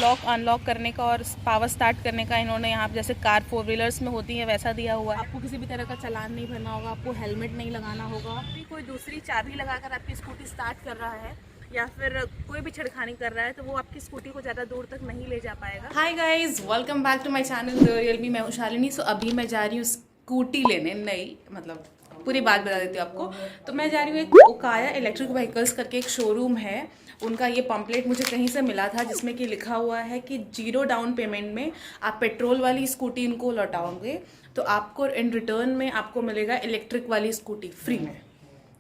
Lock unlock करने का और पावर स्टार्ट करने का इन्होंने यहाँ पे जैसे कार 4 व्हीलर्स में होती है वैसा दिया हुआ है। आपको किसी भी तरह का चालान नहीं भरना होगा, आपको हेलमेट नहीं लगाना होगा। कोई दूसरी चाबी लगाकर आपकी स्कूटी स्टार्ट कर रहा है या फिर कोई भी छेड़खानी कर रहा है तो वो आपकी स्कूटी को ज़्यादा दूर तक नहीं ले जा पाएगा। Hi guys, welcome back to my channel Realme. मैं हूँ शालिनी। सो अभी मैं जा रही हूँ स्कूटी लेने, नई, मतलब पूरी बात बता देती हूँ आपको। तो मैं जा रही हूँ एक ओकाया इलेक्ट्रिक व्हीकल्स करके एक शोरूम है, उनका ये पम्पलेट मुझे कहीं से मिला था जिसमें कि लिखा हुआ है कि 0 डाउन पेमेंट में आप पेट्रोल वाली स्कूटी इनको लौटाओगे तो आपको इन रिटर्न में आपको मिलेगा इलेक्ट्रिक वाली स्कूटी फ्री में।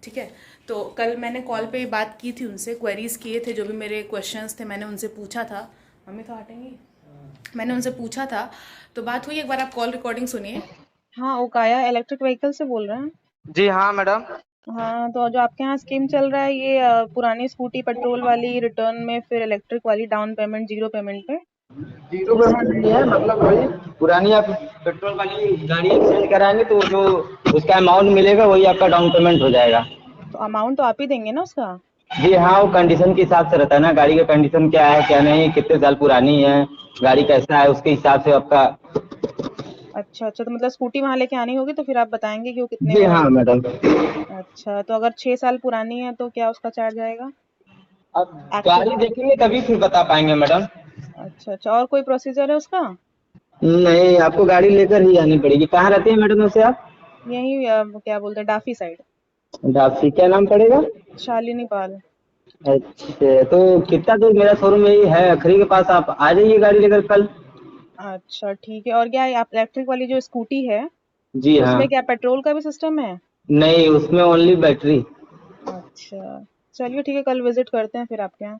ठीक है, तो कल मैंने कॉल पे बात की थी उनसे, क्वेरीज किए थे, जो भी मेरे क्वेश्चंस थे मैंने उनसे पूछा था। मम्मी तो हटेंगी, मैंने उनसे पूछा था तो बात हुई। एक बार आप कॉल रिकॉर्डिंग सुनिए। हाँ, ओकाया इलेक्ट्रिक व्हीकल से बोल रहे हैं? जी हाँ मैडम। हाँ, तो जो आपके यहाँ स्कीम चल रहा है ये पुरानी स्कूटी पेट्रोल वाली रिटर्न में फिर इलेक्ट्रिक वाली डाउन पेमेंट 0 पेमेंट पे। 0 पेमेंट नहीं है, मतलब वही पुरानी आप पेट्रोल वाली गाड़ी एक्सचेंज कराएंगे तो जो उसका अमाउंट मिलेगा वही आपका डाउन पेमेंट हो जाएगा। तो अमाउंट तो आप ही देंगे ना उसका? जी हाँ, वो कंडीशन के हिसाब से रहता है ना, गाड़ी का कंडीशन क्या है क्या नहीं, कितने साल पुरानी है, गाड़ी कैसा है, उसके हिसाब से आपका। अच्छा अच्छा, तो मतलब स्कूटी वहाँ लेके आनी होगी तो फिर आप बताएंगे कि वो कितने जी में हाँ है। मैडम। अच्छा, तो अगर 6 साल पुरानी है तो क्या उसका चार्ज आएगा? अब एक्टिव। गाड़ी देखेंगे तभी फिर बता पाएंगे मैडम। अच्छा अच्छा, और कोई प्रोसीजर है उसका? नहीं, आपको गाड़ी लेकर ही आनी पड़ेगी। कहाँ रहती है मैडम वैसे आप? यही क्या बोलते हैं, डाफी साइड। डाफी, क्या नाम पड़ेगा? शालिनी पाल। अच्छा, तो कितना दूर? मेरा शोरूम यही है अखरी के पास, आप आ जाइए गाड़ी लेकर कल। अच्छा ठीक है, और क्या आप इलेक्ट्रिक वाली जो स्कूटी है जी हाँ। उसमें क्या पेट्रोल का भी सिस्टम है? नहीं, उसमें ओनली बैटरी। अच्छा, चलिए ठीक है, कल विजिट करते हैं फिर आपके यहाँ।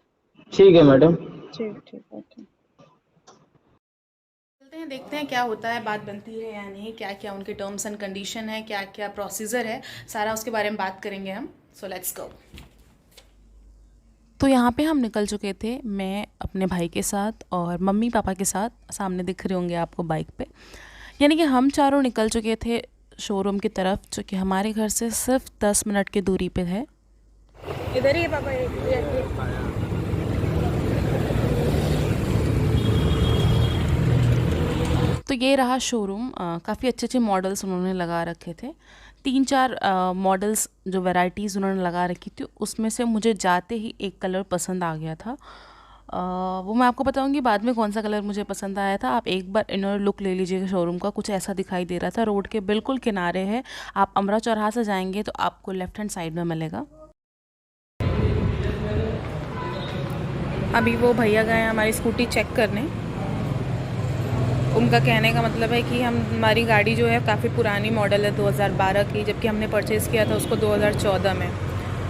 ठीक है मैडम। ठीक ठीक, ओके। चलते हैं, देखते हैं क्या होता है, बात बनती है या नहीं, क्या क्या उनके टर्म्स एंड कंडीशन है, क्या क्या प्रोसीजर है, सारा उसके बारे में बात करेंगे हम। So let's go. तो यहाँ पे हम निकल चुके थे, मैं अपने भाई के साथ और मम्मी पापा के साथ, सामने दिख रहे होंगे आपको बाइक पे। यानी कि हम चारों निकल चुके थे शोरूम की तरफ, जो कि हमारे घर से सिर्फ 10 मिनट की दूरी पे है। इधर ही पापा, तो ये रहा शोरूम। काफ़ी अच्छे अच्छे मॉडल्स उन्होंने लगा रखे थे, 3-4 मॉडल्स जो वैरायटीज़ उन्होंने लगा रखी थी, उसमें से मुझे जाते ही एक कलर पसंद आ गया था। वो मैं आपको बताऊंगी बाद में कौन सा कलर मुझे पसंद आया था। आप एक बार इनर लुक ले लीजिएगा शोरूम का, कुछ ऐसा दिखाई दे रहा था। रोड के बिल्कुल किनारे है, आप अमरा चौराहा से जाएंगे तो आपको लेफ्ट हैंड साइड में मिलेगा। अभी वो भैया गए हैं हमारी स्कूटी चेक करने। उनका कहने का मतलब है कि हमारी गाड़ी जो है काफ़ी पुरानी मॉडल है, 2012 की, जबकि हमने परचेज़ किया था उसको 2014 में।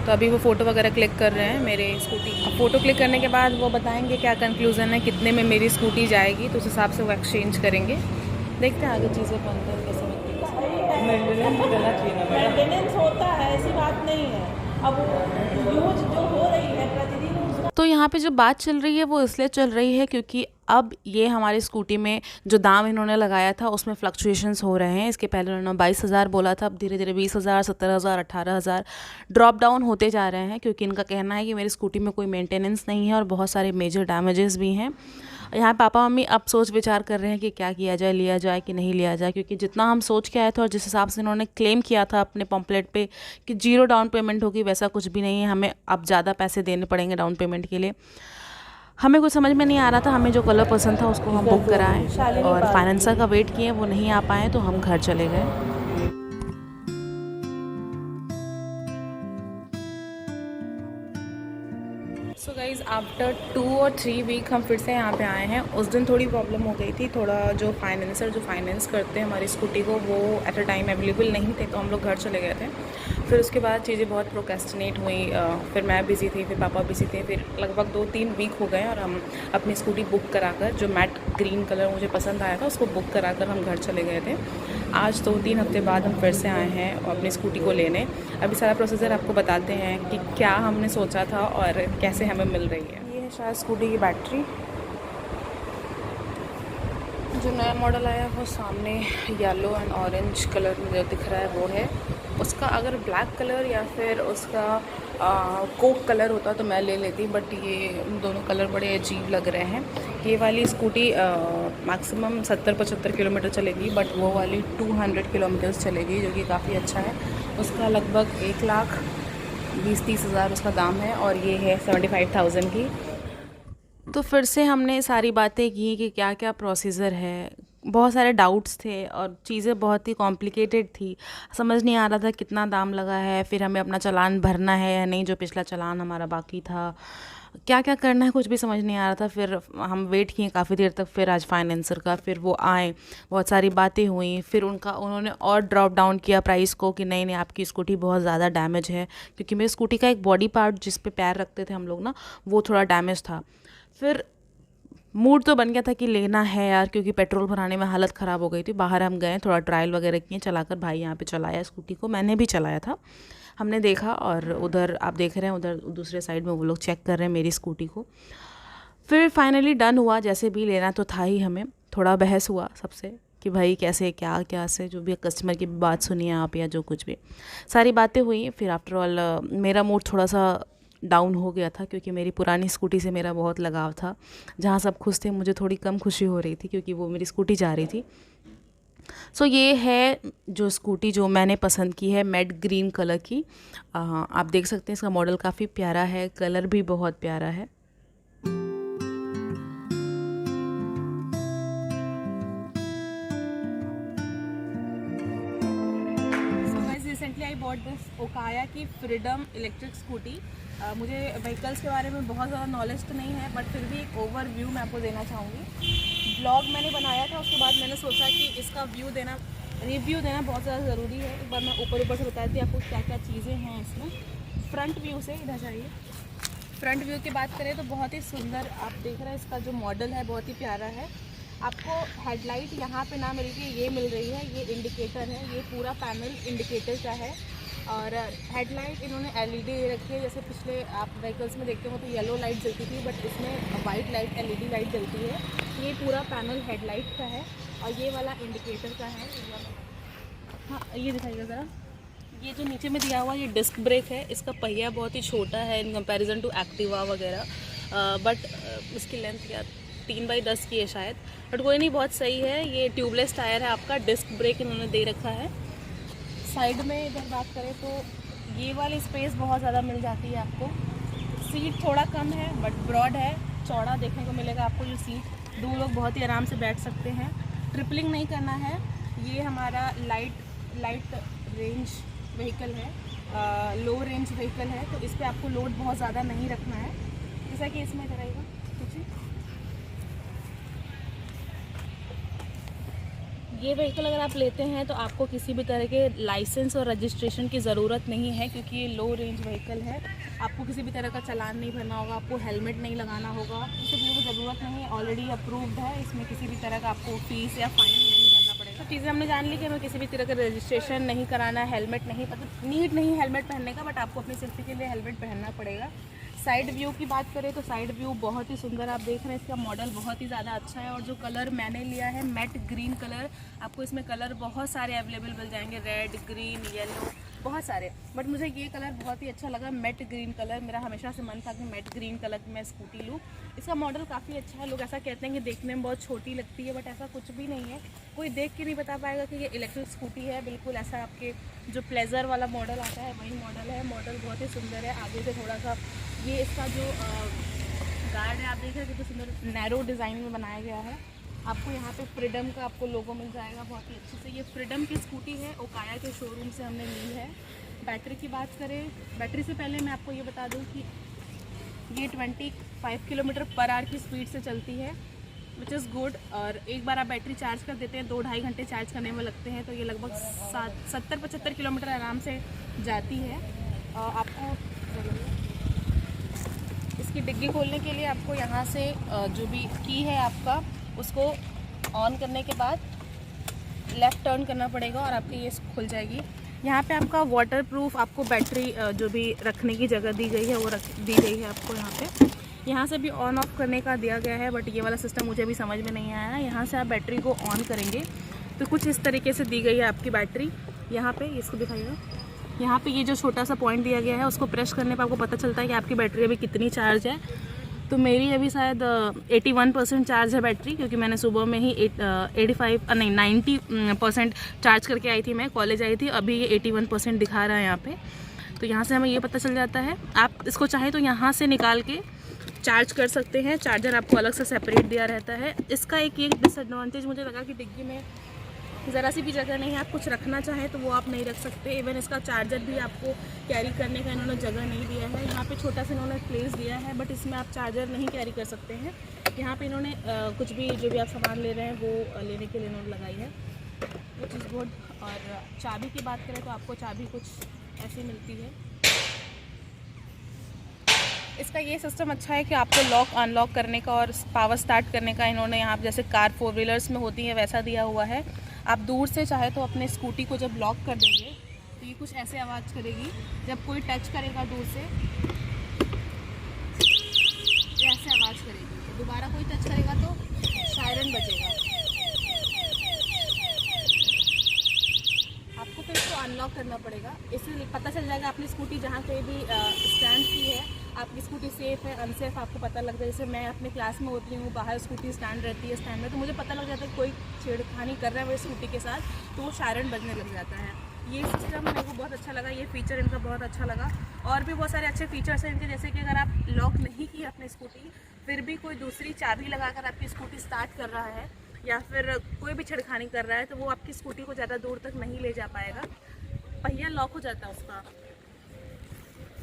तो अभी वो फ़ोटो वगैरह क्लिक कर रहे हैं मेरे स्कूटी। अब फ़ोटो क्लिक करने के बाद वो बताएंगे क्या कंक्लूज़न है, कितने में मेरी स्कूटी जाएगी, तो उस हिसाब से वो एक्सचेंज करेंगे। देखते हैं आगे चीज़ें बनते हैं कैसे बनती है। मेंटेनेंस होता है, ऐसी बात नहीं है। अब यूज जो हो रही है प्रतिदिन। तो यहाँ पे जो बात चल रही है वो इसलिए चल रही है क्योंकि अब ये हमारी स्कूटी में जो दाम इन्होंने लगाया था उसमें फ्लक्चुएशंस हो रहे हैं। इसके पहले उन्होंने 22,000 बोला था, अब धीरे धीरे 20,000, 17,000, 18,000 ड्रॉप डाउन होते जा रहे हैं, क्योंकि इनका कहना है कि मेरी स्कूटी में कोई मेंटेनेंस नहीं है और बहुत सारे मेजर डैमेजेस भी हैं। यहाँ पापा मम्मी अब सोच विचार कर रहे हैं कि क्या किया जाए, लिया जाए कि नहीं लिया जाए, क्योंकि जितना हम सोच के आए थे और जिस हिसाब से इन्होंने क्लेम किया था अपने पम्पलेट पे कि 0 डाउन पेमेंट होगी, वैसा कुछ भी नहीं है। हमें अब ज़्यादा पैसे देने पड़ेंगे डाउन पेमेंट के लिए। हमें कुछ समझ में नहीं आ रहा था, हमें जो कलर पसंद था उसको हम बुक कराएं और फाइनेंसर का वेट किए, वो नहीं आ पाए तो हम घर चले गए। सो गाइज़, आफ्टर 2 और 3 वीक हम फिर से यहाँ पे आए हैं। उस दिन थोड़ी प्रॉब्लम हो गई थी, थोड़ा जो फाइनेंस करते हैं हमारी स्कूटी को वो एट अ टाइम अवेलेबल नहीं थे, तो हम लोग घर चले गए थे। फिर उसके बाद चीज़ें बहुत प्रोक्रेस्टिनेट हुई। फिर मैं बिज़ी थी, फिर पापा बिज़ी थे, फिर लगभग 2-3 वीक हो गए और हम अपनी स्कूटी बुक कराकर, जो मैट ग्रीन कलर मुझे पसंद आया था उसको बुक कराकर हम घर चले गए थे। आज 2-3 हफ्ते बाद हम फिर से आए हैं अपनी स्कूटी को लेने। अभी सारा प्रोसीजर आपको बताते हैं कि क्या हमने सोचा था और कैसे हमें मिल रही है। ये है शायद स्कूटी की बैटरी। जो नया मॉडल आया वो सामने येलो एंड ऑरेंज कलर में जो दिख रहा है वो है। उसका अगर ब्लैक कलर या फिर उसका कोक कलर होता तो मैं ले लेती, बट ये दोनों कलर बड़े अजीब लग रहे हैं। ये वाली स्कूटी मैक्सिमम 70-75 किलोमीटर चलेगी, बट वो वाली 200 किलोमीटर्स चलेगी, जो कि काफ़ी अच्छा है। उसका लगभग 1,20,30 हज़ार उसका दाम है, और ये है 75,000 की। तो फिर से हमने सारी बातें की कि क्या क्या प्रोसीजर है। बहुत सारे डाउट्स थे और चीज़ें बहुत ही कॉम्प्लिकेटेड थी, समझ नहीं आ रहा था कितना दाम लगा है, फिर हमें अपना चालान भरना है या नहीं, जो पिछला चालान हमारा बाकी था, क्या क्या करना है, कुछ भी समझ नहीं आ रहा था। फिर हम वेट किए काफ़ी देर तक, फिर आज फाइनेंसर का, फिर वो आए, बहुत सारी बातें हुई, फिर उन्होंने और ड्रॉप डाउन किया प्राइस को कि नहीं नहीं आपकी स्कूटी बहुत ज़्यादा डैमेज है, क्योंकि मेरी स्कूटी का एक बॉडी पार्ट जिस पे पैर रखते थे हम लोग ना, वो थोड़ा डैमेज था। फिर मूड तो बन गया था कि लेना है यार, क्योंकि पेट्रोल भराने में हालत ख़राब हो गई थी। बाहर हम गए, थोड़ा ट्रायल वगैरह किए, चलाकर भाई यहाँ पे चलाया स्कूटी को, मैंने भी चलाया था, हमने देखा। और उधर आप देख रहे हैं, उधर दूसरे साइड में वो लोग चेक कर रहे हैं मेरी स्कूटी को। फिर फाइनली डन हुआ, जैसे भी लेना तो था ही हमें। थोड़ा बहस हुआ सबसे कि भाई कैसे क्या क्या से, जो भी कस्टमर की बात सुनिए आप या जो कुछ भी, सारी बातें हुई। फिर आफ्टर ऑल मेरा मूड थोड़ा सा डाउन हो गया था, क्योंकि मेरी पुरानी स्कूटी से मेरा बहुत लगाव था। जहाँ सब खुश थे, मुझे थोड़ी कम खुशी हो रही थी, क्योंकि वो मेरी स्कूटी जा रही थी। सो ये है जो स्कूटी जो मैंने पसंद की है, मैट ग्रीन कलर की। आप देख सकते हैं इसका मॉडल काफ़ी प्यारा है, कलर भी बहुत प्यारा है। Recently I bought this Okaya की फ्रीडम इलेक्ट्रिक स्कूटी। मुझे व्हीकल्स के बारे में बहुत ज़्यादा नॉलेज तो नहीं है, बट फिर भी एक ओवरव्यू मैं आपको देना चाहूँगी। ब्लॉग मैंने बनाया था, उसके बाद मैंने सोचा कि इसका रिव्यू देना बहुत ज़्यादा ज़रूरी है। एक बार मैं ऊपर से बताती हूँ आपको क्या क्या चीज़ें हैं इसमें। फ्रंट व्यू से इधर जाइए। फ्रंट व्यू की बात करें तो बहुत ही सुंदर, आप देख रहे हैं इसका जो मॉडल है बहुत ही प्यारा है। आपको हेडलाइट यहाँ पे ना मिल के ये मिल रही है, ये इंडिकेटर है, ये पूरा पैनल इंडिकेटर का है। और हेडलाइट इन्होंने LED दे रखी है, जैसे पिछले आप व्हीकल्स में देखते हो तो येलो लाइट जलती थी, बट इसमें वाइट लाइट LED लाइट जलती है। ये पूरा पैनल हेडलाइट का है, और ये वाला इंडिकेटर का है। हाँ ये दिखाइएगा ज़रा, ये जो नीचे में दिया हुआ ये डिस्क ब्रेक है। इसका पहिया बहुत ही छोटा है इन कंपैरिजन टू एक्टिवा वगैरह, बट इसकी लेंथ क्या 3x10 की है शायद, बट कोई नहीं, बहुत सही है। ये ट्यूबलेस टायर है आपका, डिस्क ब्रेक इन्होंने दे रखा है। साइड में इधर बात करें तो ये वाली स्पेस बहुत ज़्यादा मिल जाती है आपको। सीट थोड़ा कम है बट ब्रॉड है, चौड़ा देखने को मिलेगा आपको ये सीट। 2 लोग बहुत ही आराम से बैठ सकते हैं। ट्रिपलिंग नहीं करना है। ये हमारा लाइट रेंज व्हीकल है, लो रेंज व्हीकल है, तो इस पर आपको लोड बहुत ज़्यादा नहीं रखना है, जैसा कि इसमें कराएगा कुछ। ये व्हीकल अगर आप लेते हैं तो आपको किसी भी तरह के लाइसेंस और रजिस्ट्रेशन की ज़रूरत नहीं है, क्योंकि ये लो रेंज व्हीकल है। आपको किसी भी तरह का चालान नहीं भरना होगा, आपको हेलमेट नहीं लगाना होगा, किसी चीज़ों की ज़रूरत नहीं है, ऑलरेडी अप्रूव्ड है। इसमें किसी भी तरह का आपको फीस या फाइन नहीं भरना पड़ेगा। तो चीज़ें हमने जान ली कि हमें किसी भी तरह का रजिस्ट्रेशन नहीं कराना है, हेलमेट नहीं, मतलब नीड नहीं हेलमेट पहनने का, बट आपको अपनी सेफ्टी के लिए हेलमेट पहनना पड़ेगा। साइड व्यू की बात करें तो साइड व्यू बहुत ही सुंदर आप देख रहे हैं, इसका मॉडल बहुत ही ज़्यादा अच्छा है। और जो कलर मैंने लिया है मैट ग्रीन कलर, आपको इसमें कलर बहुत सारे अवेलेबल मिल जाएंगे, रेड, ग्रीन, येलो, बहुत सारे, बट मुझे ये कलर बहुत ही अच्छा लगा, मैट ग्रीन कलर। मेरा हमेशा से मन था कि मैट ग्रीन कलर की मैं स्कूटी लूँ। इसका मॉडल काफ़ी अच्छा है। लोग ऐसा कहते हैं कि देखने में बहुत छोटी लगती है, बट ऐसा कुछ भी नहीं है। कोई देख के नहीं बता पाएगा कि ये इलेक्ट्रिक स्कूटी है। बिल्कुल ऐसा आपके जो प्लेजर वाला मॉडल आता है वही मॉडल है। मॉडल बहुत ही सुंदर है। आगे से थोड़ा सा ये इसका जो गार्ड है आप देख रहे हैं कितना सुंदर नैरो डिज़ाइन में बनाया गया है। आपको यहाँ पे फ्रीडम का आपको लोगो मिल जाएगा बहुत ही अच्छे से। ये फ्रीडम की स्कूटी है, ओकाया के शोरूम से हमने ली है। बैटरी की बात करें, बैटरी से पहले मैं आपको ये बता दूँ कि ये 25 किलोमीटर पर आवर की स्पीड से चलती है, विच इज़ गुड। और एक बार आप बैटरी चार्ज कर देते हैं, 2-2.5 घंटे चार्ज करने में लगते हैं, तो ये लगभग 70-75 किलोमीटर आराम से जाती है। आपको इसकी डिग्गी खोलने के लिए आपको यहाँ से जो भी की है आपका, उसको ऑन करने के बाद लेफ़्ट टर्न करना पड़ेगा और आपकी ये खुल जाएगी। यहाँ पे आपका वाटरप्रूफ आपको बैटरी जो भी रखने की जगह दी गई है वो दी गई है आपको यहाँ पे। यहाँ से भी ऑन ऑफ करने का दिया गया है, बट ये वाला सिस्टम मुझे भी समझ में नहीं आया है। यहाँ से आप बैटरी को ऑन करेंगे तो कुछ इस तरीके से दी गई है आपकी बैटरी। यहाँ पे इसको दिखाइएगा, यहाँ पे ये जो छोटा सा पॉइंट दिया गया है उसको प्रेस करने पर आपको पता चलता है कि आपकी बैटरी अभी कितनी चार्ज है। तो मेरी अभी शायद 81% चार्ज है बैटरी, क्योंकि मैंने सुबह में ही 90% चार्ज करके आई थी। मैं कॉलेज आई थी, अभी ये 81% दिखा रहा है यहाँ पे। तो यहाँ से हमें ये पता चल जाता है। आप इसको चाहें तो यहाँ से निकाल के चार्ज कर सकते हैं। चार्जर आपको अलग से सेपरेट दिया रहता है। इसका एक डिसएडवांटेज मुझे लगा कि डिग्गी में ज़रा सी भी जगह नहीं है। आप कुछ रखना चाहें तो वो आप नहीं रख सकते। इवन इसका चार्जर भी आपको कैरी करने का इन्होंने जगह नहीं दिया है। यहाँ पे छोटा सा इन्होंने प्लेस दिया है, बट इसमें आप चार्जर नहीं कैरी कर सकते हैं। यहाँ पे इन्होंने कुछ भी जो भी आप सामान ले रहे हैं वो लेने के लिए इन्होंने लगाई है, विच इज़ गुड। और चाबी की बात करें तो आपको चाबी कुछ ऐसी मिलती है। इसका ये सिस्टम अच्छा है कि आपको लॉक अनलॉक करने का और पावर स्टार्ट करने का इन्होंने यहाँ जैसे कार 4 व्हीलर्स में होती है वैसा दिया हुआ है। आप दूर से चाहे तो अपने स्कूटी को जब लॉक कर देंगे तो ये कुछ ऐसे आवाज़ करेगी। जब कोई टच करेगा दूर से ऐसे आवाज़ करेगी। दोबारा कोई टच करेगा तो सायरन बजेगा। आपको फिर इसको अनलॉक करना पड़ेगा। इससे पता चल जाएगा आपने स्कूटी जहाँ कहीं भी स्टैंड की है, आपकी स्कूटी सेफ़ है अनसेफ आपको पता लग जाए। जैसे मैं अपने क्लास में होती हूँ, बाहर स्कूटी स्टैंड रहती है स्टैंड में, तो मुझे पता लग जाता है कोई छेड़खानी कर रहा है मेरी स्कूटी के साथ, तो वो सायरन बजने लग जाता है। ये सिस्टम मेरे को बहुत अच्छा लगा, ये फ़ीचर इनका बहुत अच्छा लगा। और भी बहुत सारे अच्छे फीचर्स हैं इनके, जैसे कि अगर आप लॉक नहीं किए अपनी स्कूटी, फिर भी कोई दूसरी चाबी लगाकर आपकी स्कूटी स्टार्ट कर रहा है या फिर कोई भी छेड़खानी कर रहा है, तो वो आपकी स्कूटी को ज़्यादा दूर तक नहीं ले जा पाएगा। पहिया लॉक हो जाता है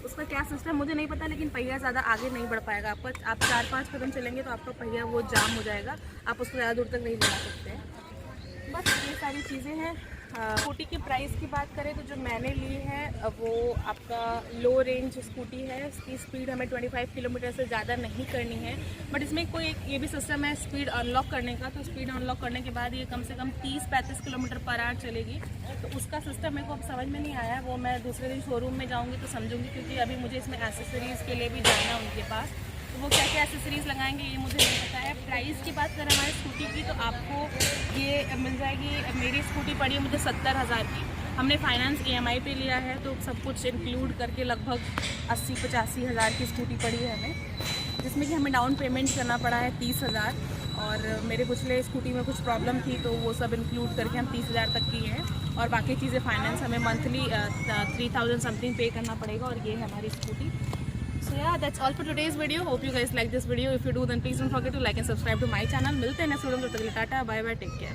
उसका क्या सिस्टम मुझे नहीं पता, लेकिन पहिया ज़्यादा आगे नहीं बढ़ पाएगा आपका। आप 4-5 कदम चलेंगे तो आपका पहिया वो जाम हो जाएगा, आप उसको ज़्यादा दूर तक नहीं ले जा सकते हैं। बस ये सारी चीज़ें हैं। स्कूटी की प्राइस की बात करें तो जो मैंने ली है वो आपका लो रेंज स्कूटी है। इसकी स्पीड हमें 25 किलोमीटर से ज़्यादा नहीं करनी है, बट इसमें कोई एक ये भी सिस्टम है स्पीड अनलॉक करने का। तो स्पीड अनलॉक करने के बाद ये कम से कम 30-35 किलोमीटर पर आवर चलेगी। तो उसका सिस्टम मेरे को अब समझ में नहीं आया, वो मैं दूसरे दिन शोरूम में जाऊँगी तो समझूंगी, क्योंकि अभी मुझे इसमें एसेसरीज़ के लिए भी जाना है उनके पास। तो वो क्या क्या एसेसरीज़ लगाएंगे ये मुझे नहीं पता है। प्राइस की बात करें हमारी स्कूटी की तो आपको ये मिल जाएगी। मेरी स्कूटी पड़ी है मुझे 70,000 की। हमने फाइनेंस EMI पे लिया है, तो सब कुछ इंक्लूड करके लगभग 80-85 हज़ार की स्कूटी पड़ी है हमें, जिसमें कि हमें डाउन पेमेंट करना पड़ा है 30,000। और मेरे पिछले स्कूटी में कुछ प्रॉब्लम थी तो वो सब इंक्लूड करके हम 30,000 तक की हैं। और बाकी चीज़ें फाइनेंस हमें मंथली 3,000 समथिंग पे करना पड़ेगा। और ये है हमारी scooty. So yeah, that's all for today's video. Hope you guys like this video. If you do, then please don't forget to like and subscribe to my channel. मिलते हैं नेक्स्ट वीडियो में, तब तक के लिए tata, bye bye, take care.